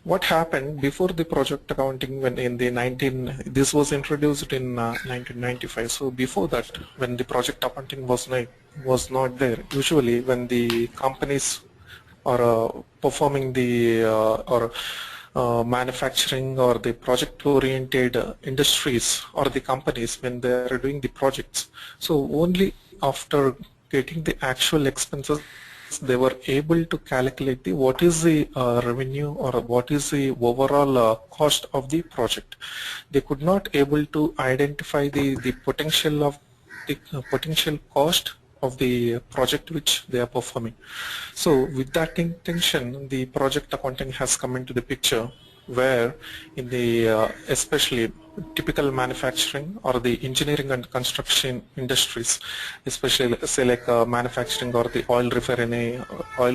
what happened before the project accounting, when in the this was introduced in 1995. So before that, when the project accounting was not there, usually when the companies are performing the manufacturing or the project-oriented industries or the companies, when they are doing the projects, so only after getting the actual expenses they were able to calculate the what is the revenue or what is the overall cost of the project. They could not able to identify the potential of the potential cost of the project which they are performing. So with that intention, the project accounting has come into the picture, where in the especially typical manufacturing or the engineering and construction industries, especially say like manufacturing or the oil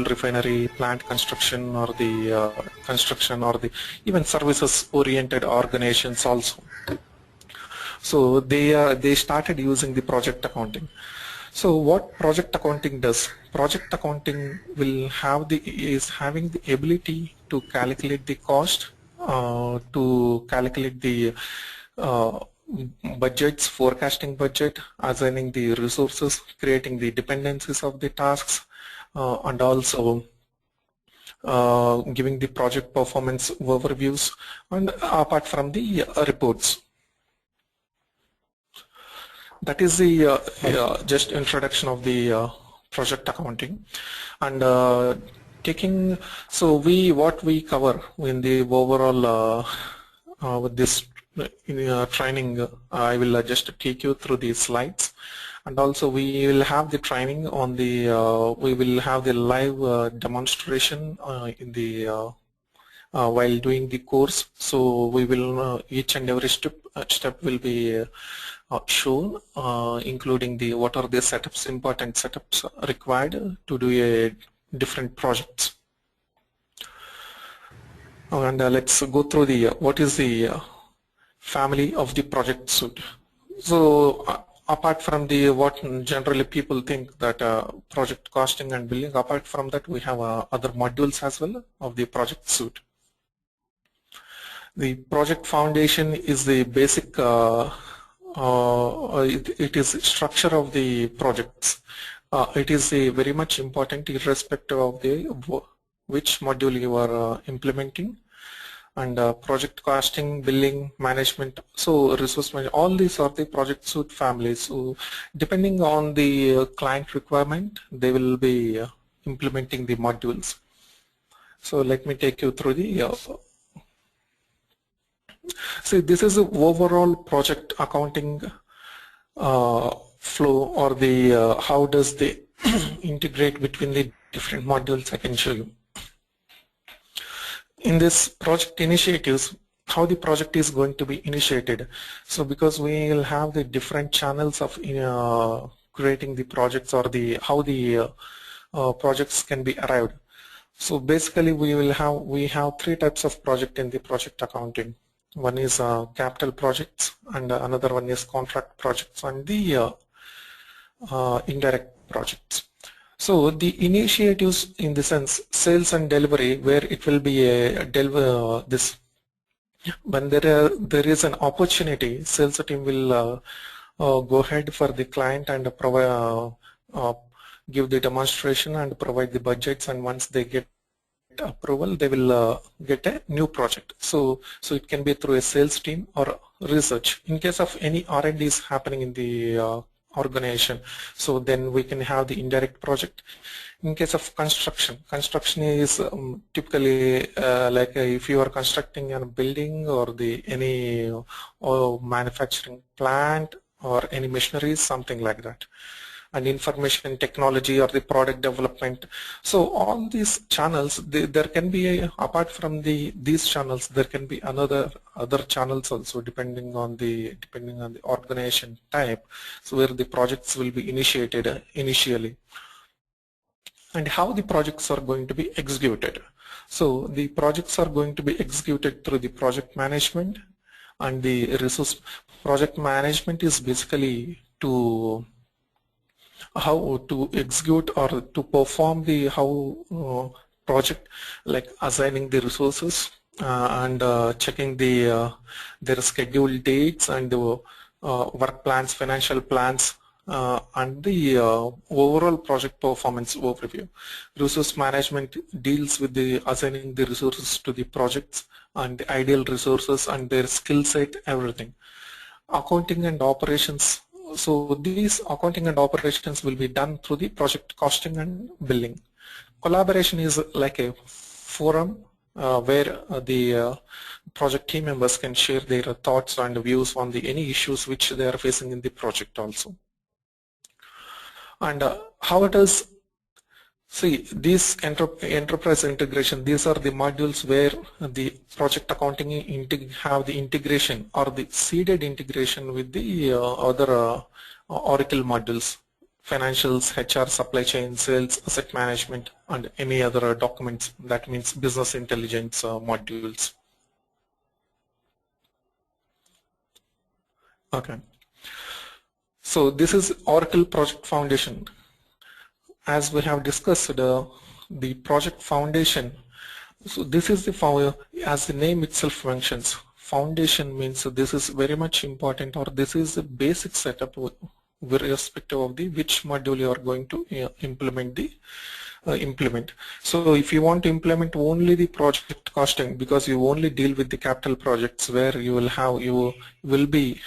refinery plant construction, or the construction, or the even services oriented organizations also. So they started using the project accounting. So what project accounting does? Project accounting is having the ability to calculate the cost, to calculate the budgets, forecasting budget, assigning the resources, creating the dependencies of the tasks, and also giving the project performance overviews, and apart from the reports. That is the just introduction of the project accounting. And what we cover in the overall with this training, I will just take you through these slides, and also we will have the training on the we will have the live demonstration in the while doing the course. So we will each and every step will be shown, including the what are the setups, important setups required to do a different projects. And let's go through the what is the family of the project suite. So apart from the what generally people think that project costing and billing, apart from that we have other modules as well of the project suite. The project foundation is the basic it is structure of the projects. It is very much important irrespective of the which module you are implementing. And project costing, billing, management, so resource management, all these are the project suite families. So depending on the client requirement, they will be implementing the modules. So let me take you through the see, this is the overall project accounting flow, or the how does they integrate between the different modules. I can show you. In this project initiatives, how the project is going to be initiated. So because we will have the different channels of creating the projects, or the how the projects can be arrived. So basically we have three types of project in the project accounting. One is capital projects, and another one is contract projects, and the indirect projects. So the initiatives, in the sense sales and delivery, where it will be a when there is an opportunity, sales team will go ahead for the client and provide give the demonstration and provide the budgets, and once they get approval, they will get a new project. So it can be through a sales team or research. In case of any R&D is happening in the organization, so then we can have the indirect project. In case of construction is typically like if you are constructing a building or any manufacturing plant or any machineries, something like that. And information technology or the product development. So all these channels, there can be apart from these channels, there can be other channels also, depending on the organization type. So where the projects will be initiated initially, and how the projects are going to be executed. So the projects are going to be executed through the project management, and the resource project management is basically to how to execute or to perform the project, like assigning the resources, and checking their scheduled dates and the work plans, financial plans, and the overall project performance overview. Resource management deals with the assigning the resources to the projects and the ideal resources and their skill set, everything. Accounting and operations. So these accounting and operations will be done through the project costing and billing. Collaboration is like a forum where the project team members can share their thoughts and views on any issues which they are facing in the project also. And how it is, see, these enterprise integration, these are the modules where the project accounting have the integration or the seeded integration with the other Oracle modules, financials, HR, supply chain, sales, asset management, and any other documents, that means business intelligence modules. Okay. So this is Oracle Project Foundation. As we have discussed, the project foundation. So this is the, as the name itself mentions, foundation means this is very much important, or this is the basic setup with respect of the which module you are going to implement. So if you want to implement only the project costing, because you only deal with the capital projects where you will be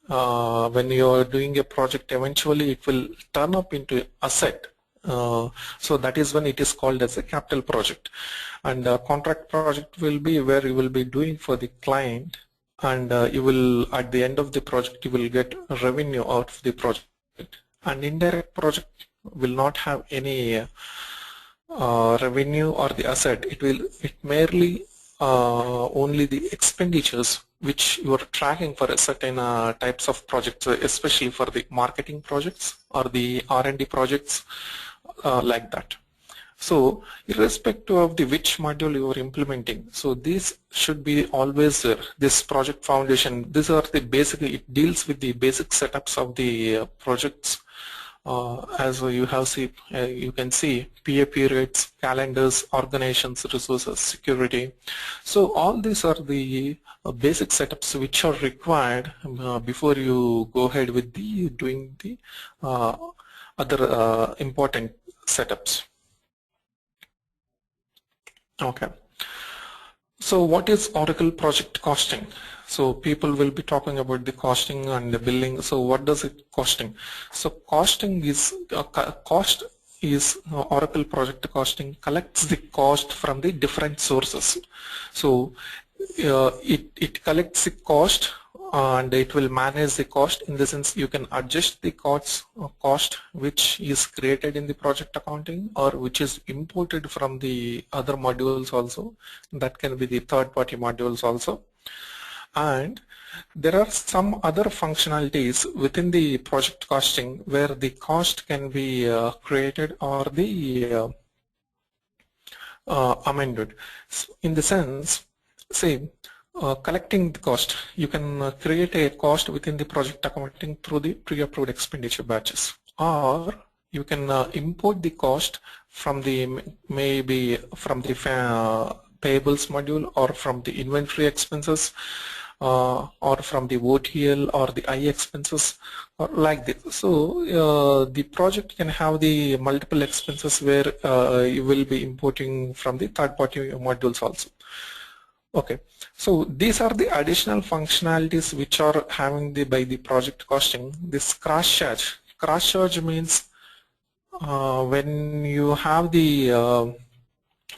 when you are doing a project, eventually it will turn up into asset. So that is when it is called as a capital project, and contract project will be where you will be doing for the client, and you will, at the end of the project, you will get revenue out of the project. And indirect project will not have any revenue or the asset. It merely only the expenditures which you are tracking for a certain types of projects, especially for the marketing projects or the R&D projects, like that. So irrespective of the which module you are implementing, so this should be always this project foundation. These are the basically, it deals with the basic setups of the projects. As you can see, PA periods, calendars, organizations, resources, security. So all these are the basic setups which are required before you go ahead with doing the other important setups. Okay. So what is Oracle project costing? So people will be talking about the costing and the billing. So what does it costing? So costing is cost is Oracle project costing collects the cost from the different sources. So it collects the cost and it will manage the cost. In the sense, you can adjust the cost which is created in the project accounting or which is imported from the other modules also. That can be the third-party modules also. And there are some other functionalities within the project costing where the cost can be created or the amended. In the sense, say, collecting the cost, you can create a cost within the project accounting through the pre-approved expenditure batches, or you can import the cost from maybe from the payables module, or from the inventory expenses, or from the OTL or the I expenses, or like this. So the project can have the multiple expenses where you will be importing from the third-party modules also. Okay, so these are the additional functionalities which are having by the project costing. This cross charge. Cross charge means when you have the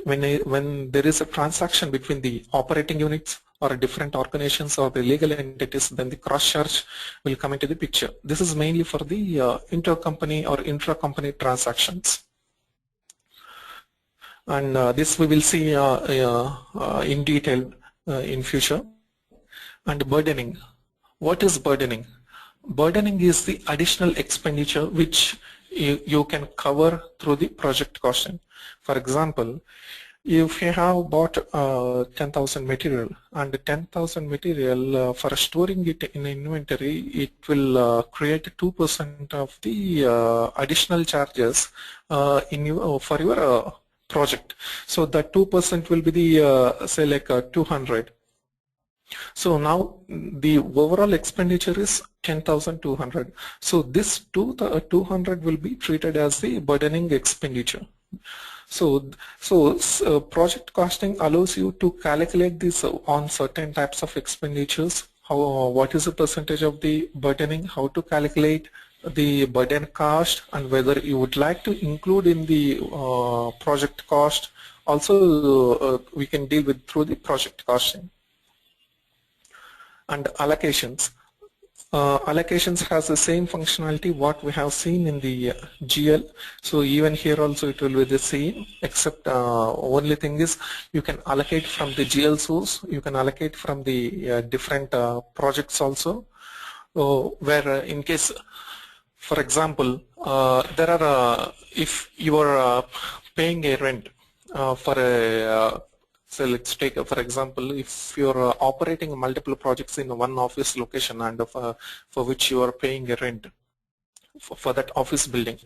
when there is a transaction between the operating units or different organizations or the legal entities, then the cross charge will come into the picture. This is mainly for the intercompany or intra-company transactions. And this we will see in detail in future. And burdening. What is burdening? Burdening is the additional expenditure which you can cover through the project costing. For example, if you have bought 10,000 material, and 10,000 material for storing it in inventory, it will create 2% of the additional charges for your project. So that 2% will be the say like 200. So now the overall expenditure is 10,200. So this 200 will be treated as the burdening expenditure. So project costing allows you to calculate this on certain types of expenditures. What is the percentage of the burdening, how to calculate the burden cost, and whether you would like to include in the project cost. Also we can deal with through the project costing. And allocations. Allocations has the same functionality what we have seen in the GL. So even here also it will be the same, except only thing is you can allocate from the GL source, you can allocate from the different projects also, where in case, for example, there are if you are paying a rent for a so let's take for example, if you're operating multiple projects in one office location and for which you are paying a rent for that office building.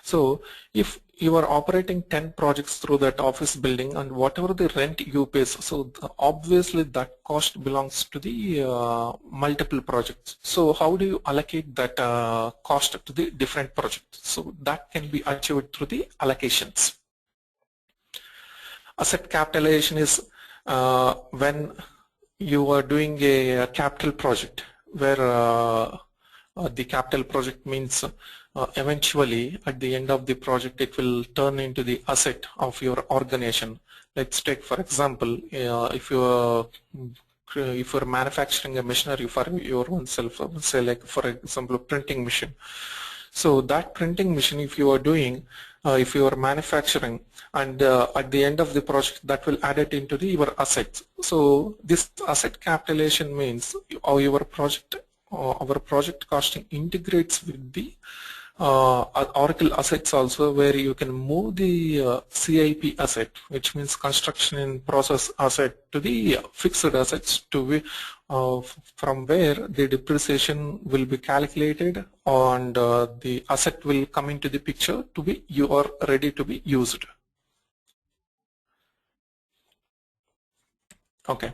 So if you are operating 10 projects through that office building, and whatever the rent you pay, so obviously that cost belongs to the multiple projects. So how do you allocate that cost to the different projects? So that can be achieved through the allocations. Asset capitalization is when you are doing a capital project, where the capital project means eventually at the end of the project it will turn into the asset of your organization. Let's take for example, if you're manufacturing a machinery for your own self, say like for example a printing machine. So that printing machine, if you are doing, if you are manufacturing, and at the end of the project that will add it into your assets. So this asset capitalization means our project costing integrates with the Oracle assets also, where you can move the CIP asset, which means construction in process asset, to the fixed assets, to be from where the depreciation will be calculated and the asset will come into the picture to be you are ready to be used. Okay.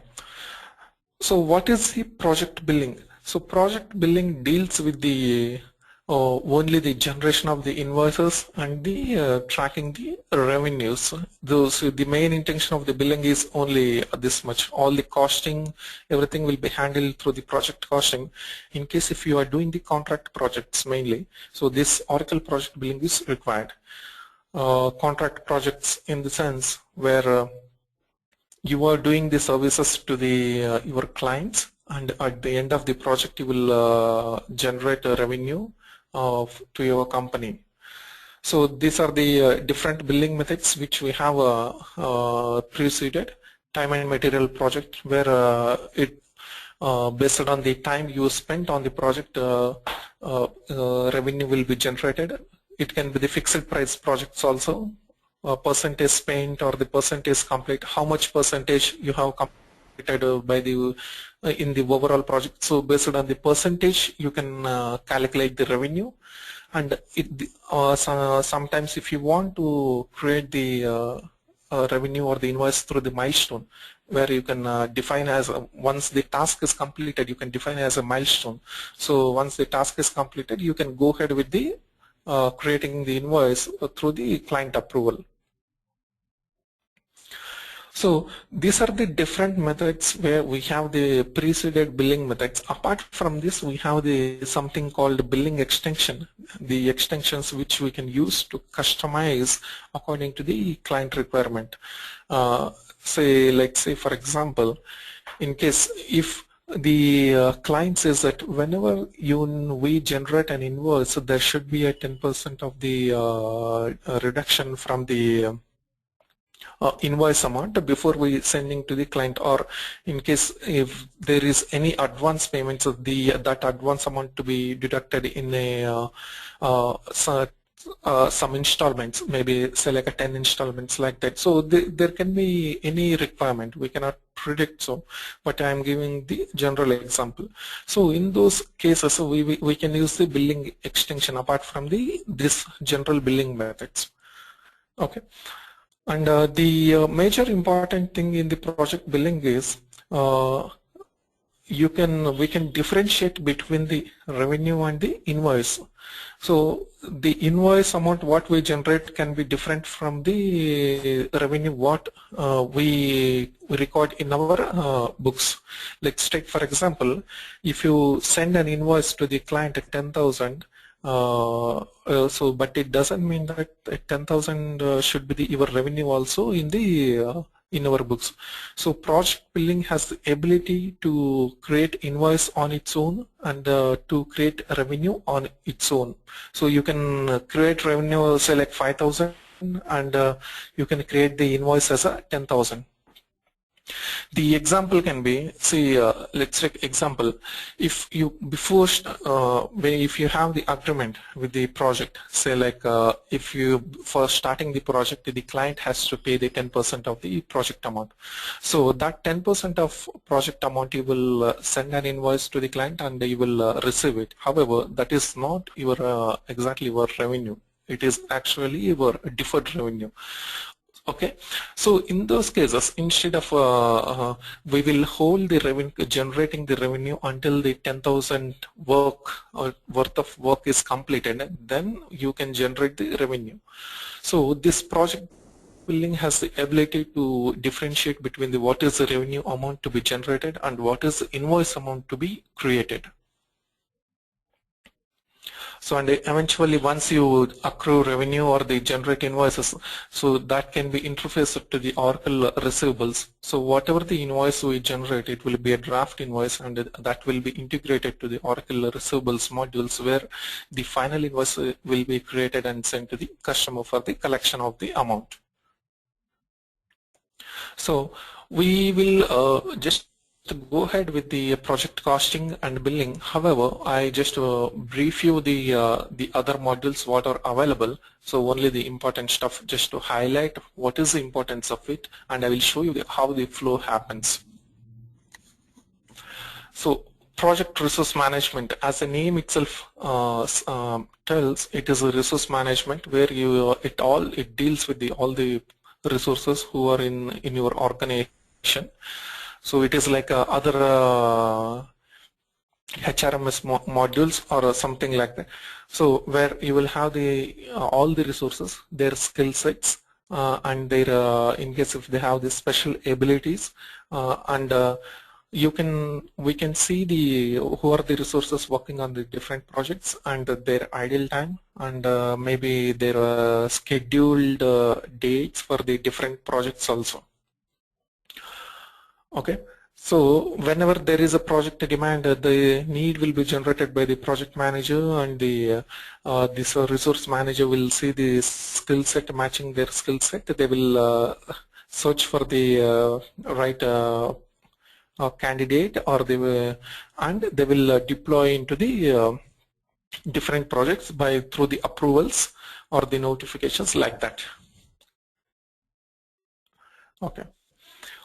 So what is the project billing? So project billing deals with the only the generation of the invoices and the tracking the revenues. The main intention of the billing is only this much. All the costing, everything will be handled through the project costing. In case if you are doing the contract projects mainly, so this Oracle project billing is required. Contract projects in the sense where you are doing the services to the your clients, and at the end of the project you will generate a revenue to your company. So these are the different billing methods which we have preceded. Time and material project, where it based on the time you spent on the project, revenue will be generated. It can be the fixed price projects also, percentage spent or the percentage complete, how much percentage you have completed by the in the overall project. So based on the percentage you can calculate the revenue. And sometimes if you want to create the revenue or the invoice through the milestone, where you can define as once the task is completed, you can define as a milestone. So once the task is completed, you can go ahead with the creating the invoice through the client approval. So these are the different methods where we have the preceded billing methods. Apart from this, we have the something called billing extension, the extensions which we can use to customize according to the client requirement. Let's say for example, in case if the client says that whenever we generate an invoice, so there should be a 10% of the reduction from the invoice amount before we sending to the client, or in case if there is any advance payments of that advance amount to be deducted in a some installments, maybe say like a 10 installments like that. So there can be any requirement, we cannot predict, so but I am giving the general example. So in those cases we can use the billing extension apart from this general billing methods. Okay. And the major important thing in the project billing is we can differentiate between the revenue and the invoice. So the invoice amount what we generate can be different from the revenue what we record in our books. Let's take for example, if you send an invoice to the client at 10,000, but it doesn't mean that 10,000 should be your revenue also in the in our books. So project billing has the ability to create invoice on its own and to create revenue on its own. So you can create revenue say like 5,000 and you can create the invoice as a 10,000. The example can be, see, let's take example. If you if you have the agreement with the project, say like if you for starting the project, the client has to pay the 10% of the project amount. So that 10% of project amount you will send an invoice to the client and you will receive it. However, that is not your exactly your revenue. It is actually your deferred revenue. Okay, so in those cases, instead of we will hold the revenue, generating the revenue until the 10,000 worth of work is completed, and then you can generate the revenue. So this project billing has the ability to differentiate between the what is the revenue amount to be generated and what is the invoice amount to be created. So and eventually once you accrue revenue or they generate invoices, so that can be interfaced to the Oracle receivables. So whatever the invoice we generate, it will be a draft invoice and that will be integrated to the Oracle receivables modules where the final invoice will be created and sent to the customer for the collection of the amount. So we will just to go ahead with the project costing and billing. However, I just brief you the other modules what are available. So only the important stuff just to highlight what is the importance of it, and I will show you how the flow happens. So project resource management, as the name itself tells, it is a resource management where you it deals with all the resources who are in your organization. So it is like other HRMS modules or something like that. So where you will have the all the resources, their skill sets, and their in case if they have the special abilities, and we can see the who are the resources working on the different projects and their idle time and maybe their scheduled dates for the different projects also. Okay, so whenever there is a project demand, the need will be generated by the project manager, and the this resource manager will see the skill set matching their skill set. They will search for the right candidate, or they will deploy into the different projects through the approvals or the notifications like that. Okay.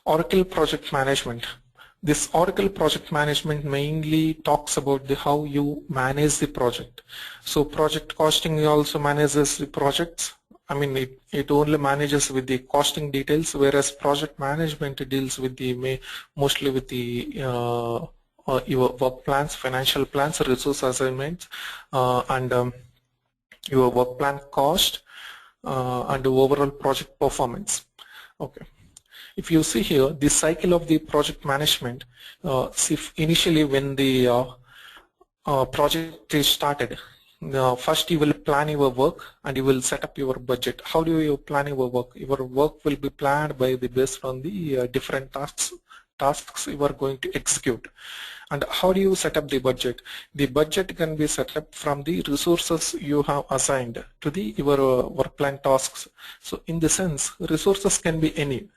Oracle project management. This Oracle project management mainly talks about how you manage the project. So project costing also manages the projects. I mean, it only manages with the costing details, whereas project management deals with the mostly with the your work plans, financial plans, resource assignments, and your work plan cost and overall project performance. Okay. If you see here, the cycle of the project management, initially when the project is started, first you will plan your work and you will set up your budget. How do you plan your work? Your work will be planned based on the different tasks you are going to execute. And how do you set up the budget? The budget can be set up from the resources you have assigned to your work plan tasks. So in the sense, resources can be any.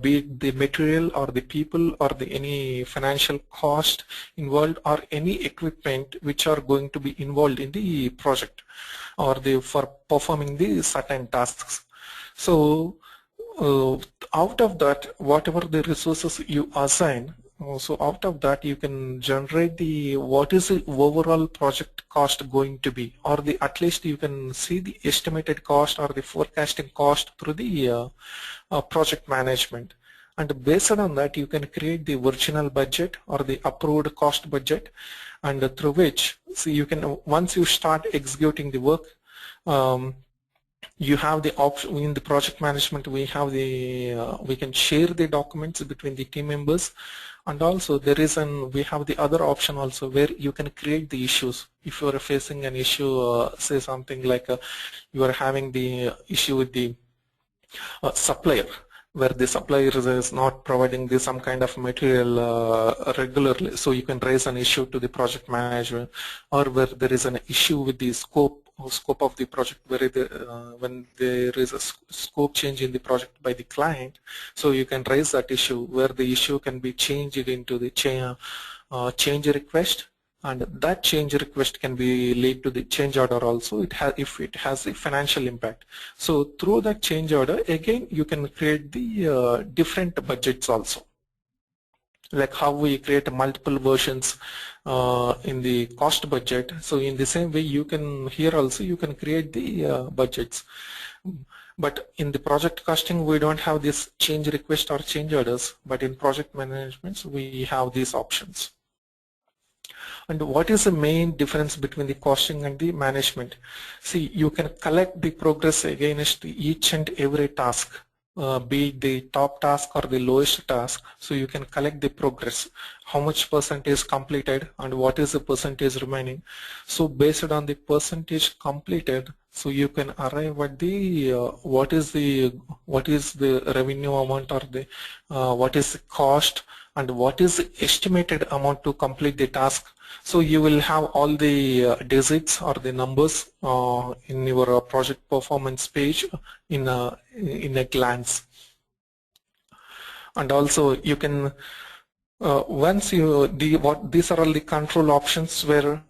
Be it the material or the people or any financial cost involved or any equipment which are going to be involved in the project or for performing the certain tasks. So out of that, whatever the resources you assign, So out of that you can generate the what is the overall project cost going to be, or the at least you can see the estimated cost or the forecasting cost through the project management. And based on that you can create the original budget or the approved cost budget, and through which, so you can, once you start executing the work, you have the option in the project management. We have the we can share the documents between the team members, and also there is we have the other option also where you can create the issues. If you are facing an issue, say something like you are having the issue with the supplier, where the supplier is not providing some kind of material regularly, so you can raise an issue to the project manager, or where there is an issue with the scope of the project, where when there is a scope change in the project by the client, so you can raise that issue, where the issue can be changed into the change request, and that change request can be lead to the change order also, if it has a financial impact. So through that change order, again you can create the different budgets also, like how we create multiple versions in the cost budget. So in the same way you can, here also you can create the budgets. But in the project costing we don't have this change request or change orders, but in project management we have these options. And what is the main difference between the costing and the management? See, you can collect the progress against each and every task, be it the top task or the lowest task. So you can collect the progress, how much percentage completed and what is the percentage remaining. So based on the percentage completed, so you can arrive at the what is the revenue amount, or the what is the cost, and what is the estimated amount to complete the task. So you will have all the digits or the numbers in your project performance page in a glance. And also you can once you these are all the control options where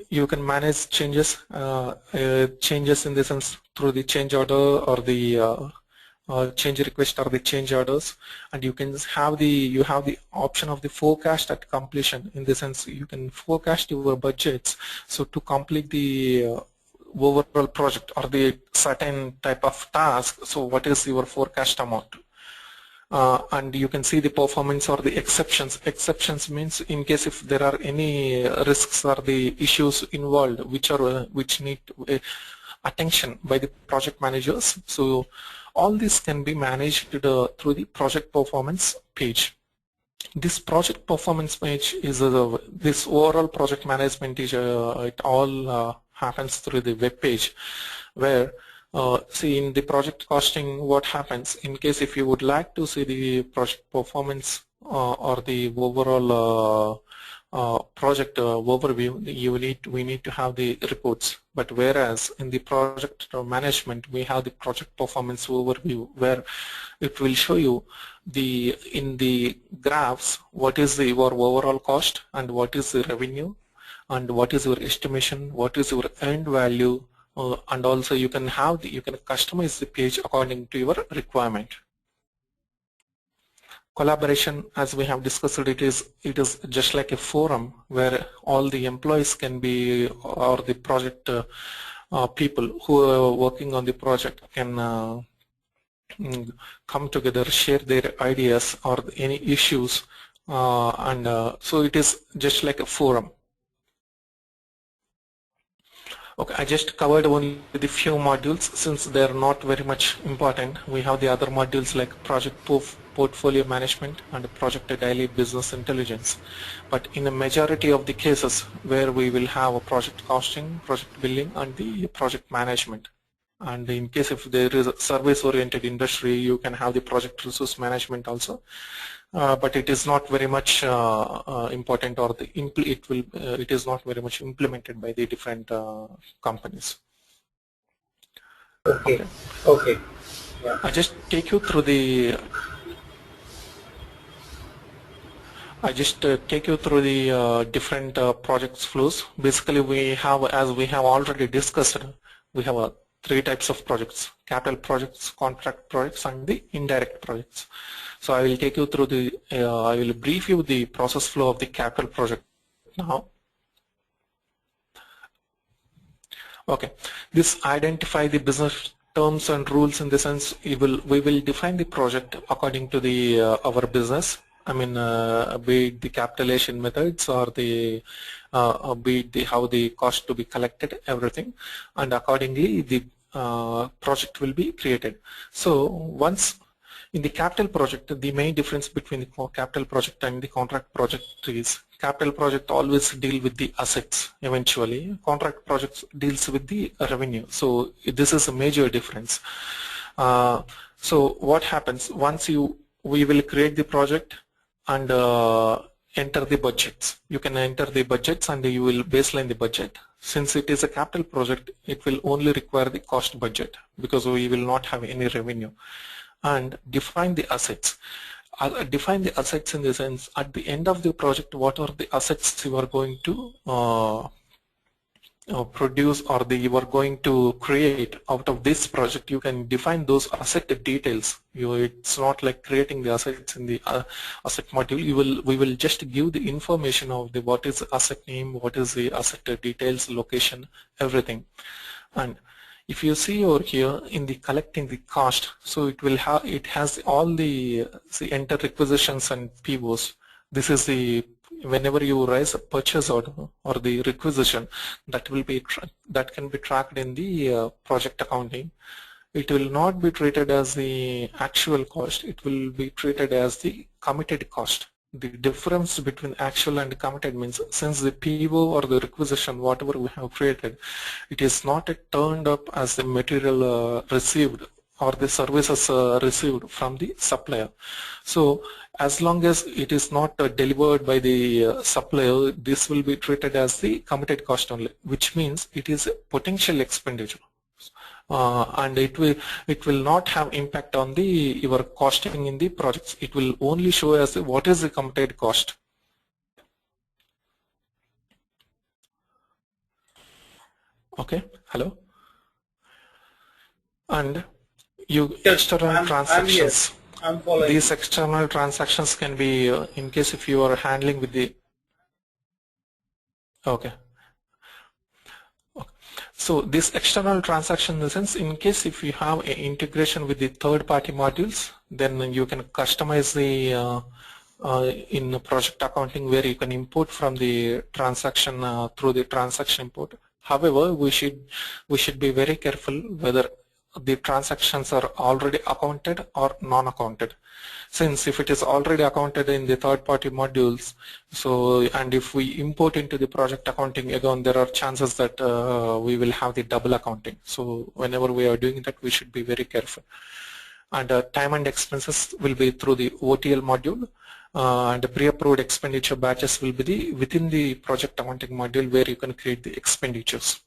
you can manage changes in the sense through the change order or the change request or the change orders, and you can have the option of the forecast at completion. In the sense you can forecast your budgets, so to complete the overall project or the certain type of task, so what is your forecast amount. And you can see the performance or the exceptions. Exceptions means in case if there are any risks or the issues involved which need attention by the project managers. So all this can be managed through the project performance page. This project performance page is this overall project management is it all happens through the web page, where see in the project costing what happens in case if you would like to see the project performance or the overall project overview, we need to have the reports. But whereas in the project management we have the project performance overview, where it will show you in the graphs what is your overall cost and what is the revenue and what is your estimation, what is your end value, and also you can customize the page according to your requirement. Collaboration, as we have discussed, it is just like a forum where all the employees can be, or the project people who are working on the project can come together, share their ideas or any issues, and so it is just like a forum. Okay, I just covered only the few modules since they are not very much important. We have the other modules like project portfolio management and project daily business intelligence. But in a majority of the cases where we will have a project costing, project billing, and the project management. And in case if there is a service-oriented industry, you can have the project resource management also. But it is not very much important, or it is not very much implemented by the different companies. Okay. Okay. Yeah. I just take you through the different projects flows. Basically, we have, as we have already discussed, we have three types of projects: capital projects, contract projects, and the indirect projects. So I will take you through the, I will brief you the process flow of the capital project now. Okay, this identify the business terms and rules, in the sense we will define the project according to the our business. I mean, be it the capitalization methods or the be it the how the cost to be collected, everything, and accordingly the project will be created. So once in the capital project, the main difference between the capital project and the contract project is capital project always deal with the assets eventually. Contract projects deals with the revenue. So this is a major difference. So what happens once we will create the project and enter the budgets. You can enter the budgets and you will baseline the budget. Since it is a capital project, it will only require the cost budget because we will not have any revenue. And define the assets. Define the assets in the sense, at the end of the project, what are the assets you are going to produce, or you are going to create out of this project. You can define those asset details. It's not like creating the assets in the asset module. We will just give the information of the what is the asset name, what is the asset details, location, everything. And if you see over here in the collecting the cost, so it has all the enter requisitions and POs. This is the, whenever you raise a purchase order or the requisition, that can be tracked in the project accounting. It will not be treated as the actual cost. It will be treated as the committed cost. The difference between actual and committed means, since the PO or the requisition, whatever we have created, it is not turned up as the material received or the services received from the supplier. So as long as it is not delivered by the supplier, this will be treated as the committed cost only, which means it is a potential expenditure. And it will not have impact on your costing in the projects. It will only show as what is the committed cost. Okay, hello. And external transactions. I'm following. These external transactions can be in case if you are handling with the. Okay. So this external transaction, in the sense, in case if you have an integration with the third-party modules, then you can customize the in project accounting, where you can import from the transaction through the transaction import. However, we should be very careful whether the transactions are already accounted or non-accounted. Since if it is already accounted in the third-party modules, so, and if we import into the project accounting, again there are chances that we will have the double accounting. So whenever we are doing that, we should be very careful. And time and expenses will be through the OTL module, and pre-approved expenditure batches will be within the project accounting module, where you can create the expenditures.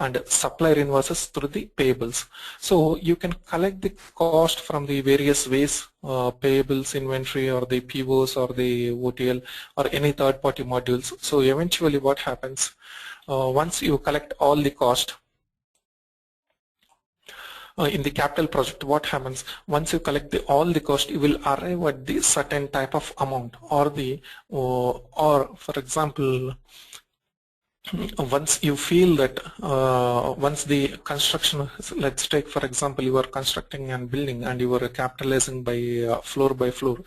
And supplier invoices through the payables. So you can collect the cost from the various ways, payables, inventory, or the POs, or the OTL, or any third-party modules. So eventually what happens, once you collect all the cost, in the capital project, what happens, once you collect all the cost, you will arrive at the certain type of amount, or for example, once you feel that once the construction, let's take for example, you are constructing and building and you are capitalizing by floor by floor,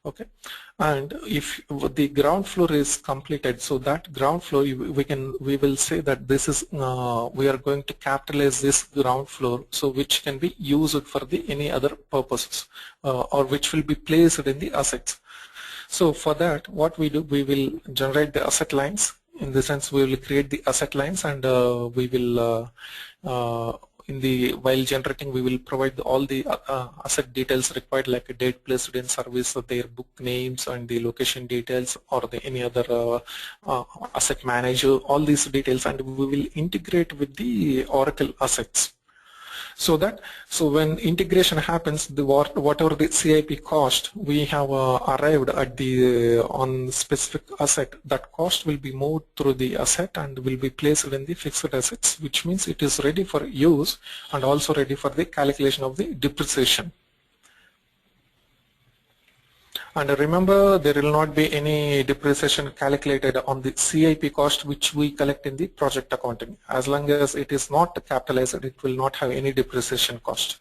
okay, and if the ground floor is completed, so that ground floor we will say that this is we are going to capitalize this ground floor, so which can be used for the any other purposes, or which will be placed in the assets. So for that, what we do, we will generate the asset lines. In the sense, we will create the asset lines, and we will while generating, we will provide all the asset details required, like a date placed in service, their book names, and the location details, or any other asset manager, all these details, and we will integrate with the Oracle assets. So when integration happens, whatever the CIP cost we have arrived at the on specific asset, that cost will be moved through the asset and will be placed in the fixed assets, which means it is ready for use and also ready for the calculation of the depreciation. And remember, there will not be any depreciation calculated on the CIP cost which we collect in the project accounting. As long as it is not capitalized, it will not have any depreciation cost.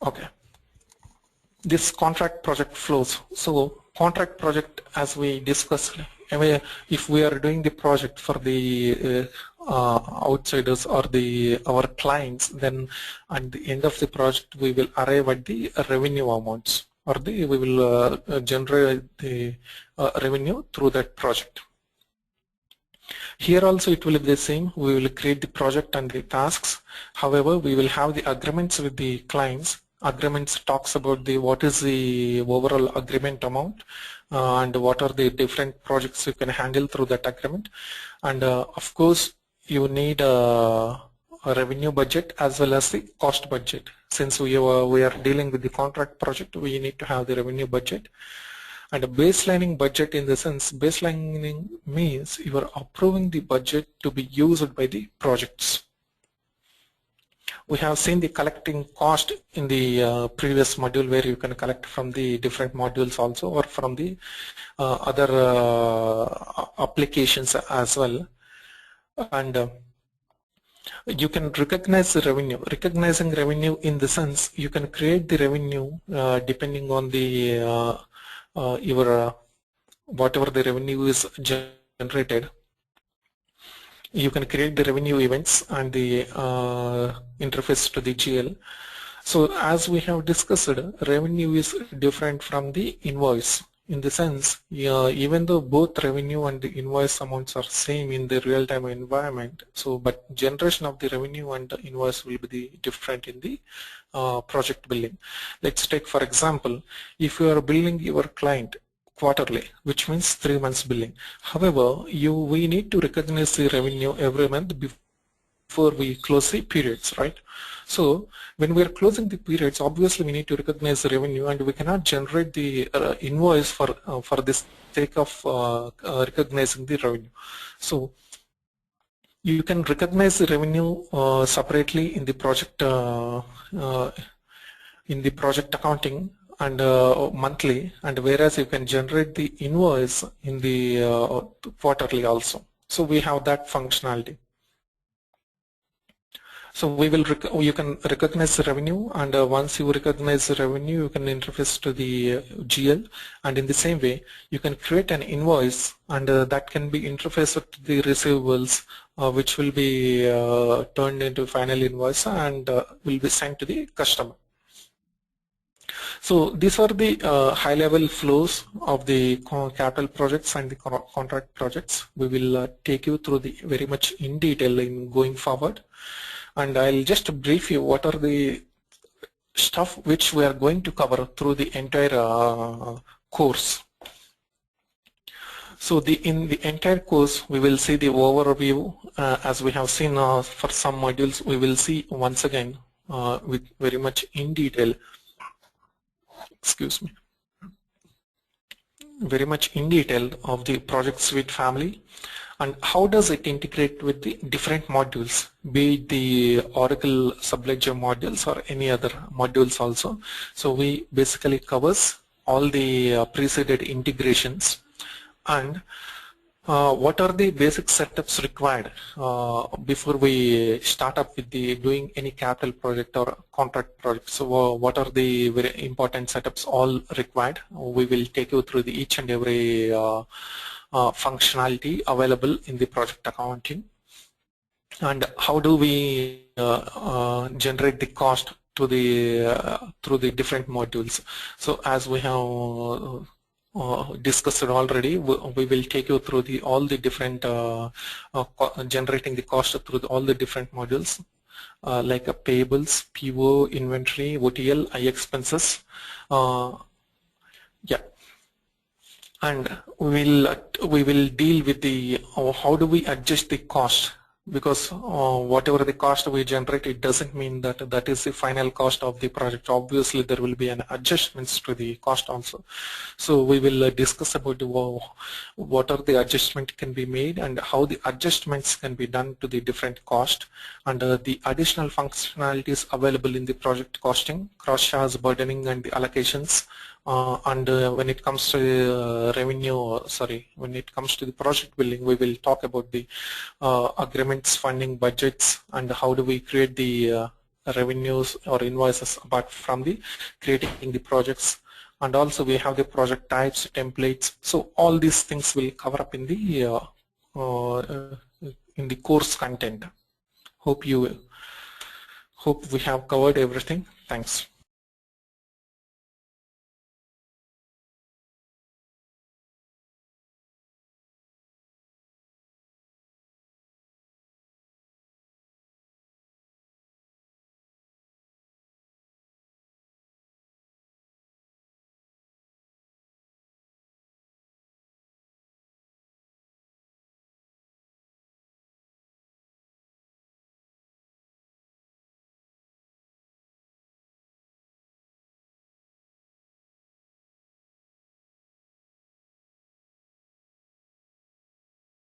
Okay. This contract project flows. So contract project, as we discussed, if we are doing the project for the outsiders or our clients, then at the end of the project we will arrive at the revenue amounts, or we will generate the revenue through that project. Here also it will be the same. We will create the project and the tasks. However, we will have the agreements with the clients. Agreements talks about what is the overall agreement amount and what are the different projects you can handle through that agreement. And of course, you need a revenue budget as well as the cost budget. Since we are dealing with the contract project, we need to have the revenue budget. And a baselining budget, in the sense, baselining means you are approving the budget to be used by the projects. We have seen the collecting cost in the previous module, where you can collect from the different modules also, or from the other applications as well. And you can recognize the revenue. Recognizing revenue in the sense, you can create the revenue depending on the whatever the revenue is generated. You can create the revenue events and the interface to the GL. So as we have discussed, revenue is different from the invoice. In the sense, even though both revenue and the invoice amounts are same in the real-time environment, but generation of the revenue and the invoice will be different in the project billing. Let's take for example, if you are billing your client quarterly, which means 3 months billing. However, we need to recognize the revenue every month before we close the periods, right? So when we are closing the periods, obviously we need to recognize the revenue, and we cannot generate the invoice for the sake of recognizing the revenue. So you can recognize the revenue separately in the project accounting and monthly, and whereas you can generate the invoice in the quarterly also. So we have that functionality. So you can recognize the revenue, and once you recognize the revenue, you can interface to the GL, and in the same way you can create an invoice, and that can be interfaced to the receivables, which will be turned into final invoice and will be sent to the customer. So these are the high-level flows of the capital projects and the contract projects. We will take you through the very much in detail in going forward, and I'll just brief you what are the stuff which we are going to cover through the entire course. So in the entire course, we will see the overview, as we have seen for some modules. We will see once again with very much in detail. Excuse me. Very much in detail of the project suite family and how does it integrate with the different modules, be it the Oracle Subledger modules or any other modules also. So we basically covers all the preceded integrations and what are the basic setups required before we start up with doing any capital project or contract project. So what are the very important setups all required? We will take you through each and every functionality available in the project accounting, and how do we generate the cost to through the different modules. So as we have discussed already, we will take you through all the different generating the cost through all the different modules like payables, PO, inventory, OTL, I expenses. Yeah, and we will deal with the how do we adjust the cost because whatever the cost we generate, it doesn't mean that that is the final cost of the project. Obviously there will be an adjustments to the cost also. So we will discuss about what are the adjustments can be made and how the adjustments can be done to the different cost, and the additional functionalities available in the project costing, cross charge burdening and the allocations. And when it comes to when it comes to the project billing, we will talk about the agreements, funding, budgets, and how do we create the revenues or invoices apart from the creating the projects. And also we have the project types, templates. So all these things will cover up in the course content. Hope we have covered everything. Thanks.